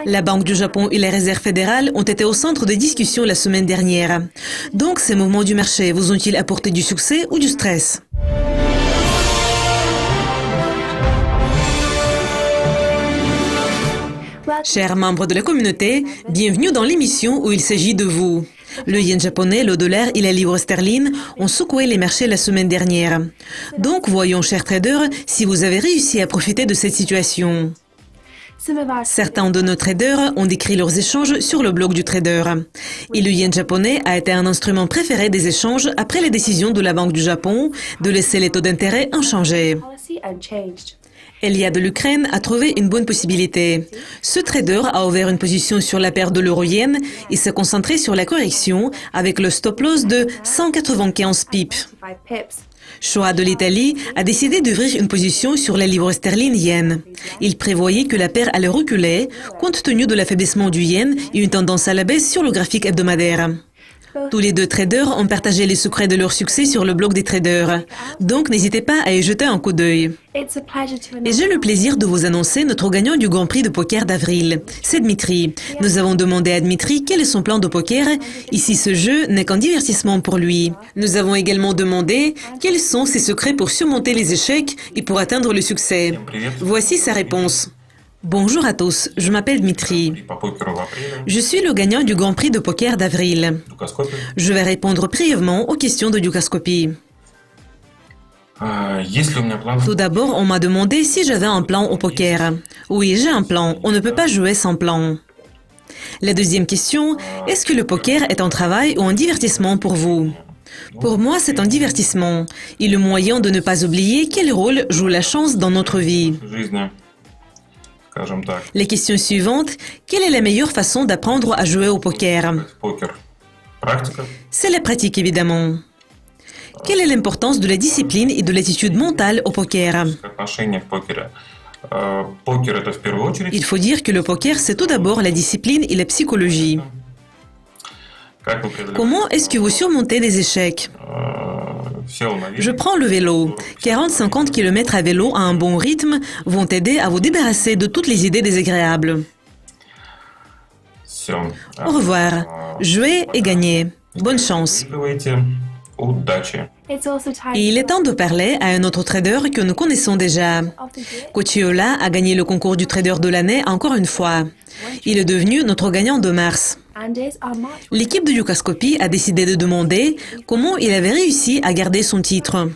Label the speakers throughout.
Speaker 1: La Banque du Japon et les réserves fédérales ont été au centre des discussions la semaine dernière. Donc, ces mouvements du marché vous ont-ils apporté du succès ou du stress? Chers membres de la communauté, bienvenue dans l'émission où il s'agit de vous. Le yen japonais, le dollar et la livre sterling ont secoué les marchés la semaine dernière. Donc, voyons, chers traders, si vous avez réussi à profiter de cette situation. Certains de nos traders ont décrit leurs échanges sur le blog du trader. Et le yen japonais a été un instrument préféré des échanges après les décisions de la Banque du Japon de laisser les taux d'intérêt inchangés. Elia de l'Ukraine a trouvé une bonne possibilité. Ce trader a ouvert une position sur la paire de l'euro-yen et s'est concentré sur la correction avec le stop-loss de 195 pips. Shoa de l'Italie a décidé d'ouvrir une position sur la livre sterling yen. Il prévoyait que la paire allait reculer compte tenu de l'affaiblissement du yen et une tendance à la baisse sur le graphique hebdomadaire. Tous les deux traders ont partagé les secrets de leur succès sur le blog des traders. Donc, n'hésitez pas à y jeter un coup d'œil. Et j'ai le plaisir de vous annoncer notre gagnant du Grand Prix de poker d'avril. C'est Dmitri. Nous avons demandé à Dmitri quel est son plan de poker. Ici, ce jeu n'est qu'un divertissement pour lui. Nous avons également demandé quels sont ses secrets pour surmonter les échecs et pour atteindre le succès. Voici sa réponse. Bonjour à tous, je m'appelle Dmitri. Je suis le gagnant du Grand Prix de poker d'avril. Je vais répondre brièvement aux questions de Dukascopy. Tout d'abord, on m'a demandé si j'avais un plan au poker. Oui, j'ai un plan. On ne peut pas jouer sans plan. La deuxième question, est-ce que le poker est un travail ou un divertissement pour vous? Pour moi, c'est un divertissement et le moyen de ne pas oublier quel rôle joue la chance dans notre vie. Les questions suivantes, quelle est la meilleure façon d'apprendre à jouer au poker? C'est la pratique, évidemment. Quelle est l'importance de la discipline et de l'attitude mentale au poker? Il faut dire que le poker, c'est tout d'abord la discipline et la psychologie. Comment est-ce que vous surmontez les échecs? Je prends le vélo. 40-50 km à vélo à un bon rythme vont aider à vous débarrasser de toutes les idées désagréables. Au revoir. Jouez et gagnez. Bonne chance. Et il est temps de parler à un autre trader que nous connaissons déjà. Kochiola a gagné le concours du trader de l'année encore une fois. Il est devenu notre gagnant de mars. L'équipe de Dukascopy a décidé de demander comment il avait réussi à garder son titre.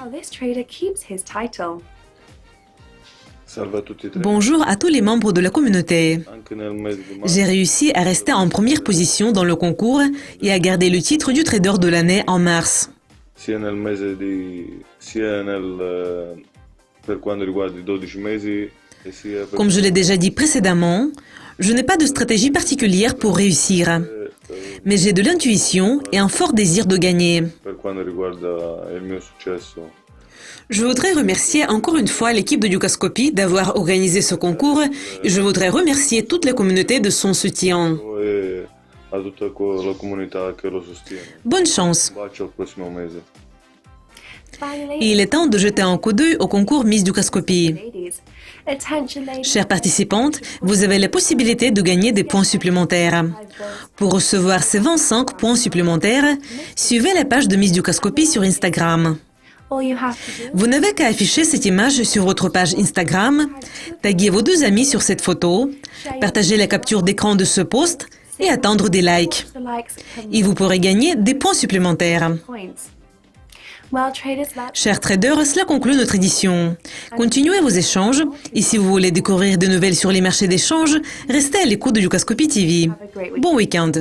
Speaker 1: Bonjour à tous les membres de la communauté. J'ai réussi à rester en première position dans le concours et à garder le titre du trader de l'année en mars. Comme je l'ai déjà dit précédemment, je n'ai pas de stratégie particulière pour réussir, mais j'ai de l'intuition et un fort désir de gagner. Je voudrais remercier encore une fois l'équipe de Dukascopy d'avoir organisé ce concours et je voudrais remercier toute la communauté de son soutien. Bonne chance. Et il est temps de jeter un coup d'œil au concours Miss Dukascopy. Chères participantes, vous avez la possibilité de gagner des points supplémentaires. Pour recevoir ces 25 points supplémentaires, suivez la page de Miss Dukascopy sur Instagram. Vous n'avez qu'à afficher cette image sur votre page Instagram, taguer vos deux amis sur cette photo, partager la capture d'écran de ce post et attendre des likes. Et vous pourrez gagner des points supplémentaires. Chers traders, cela conclut notre édition. Continuez vos échanges et si vous voulez découvrir de nouvelles sur les marchés d'échange, restez à l'écoute de Dukascopy TV. Bon week-end!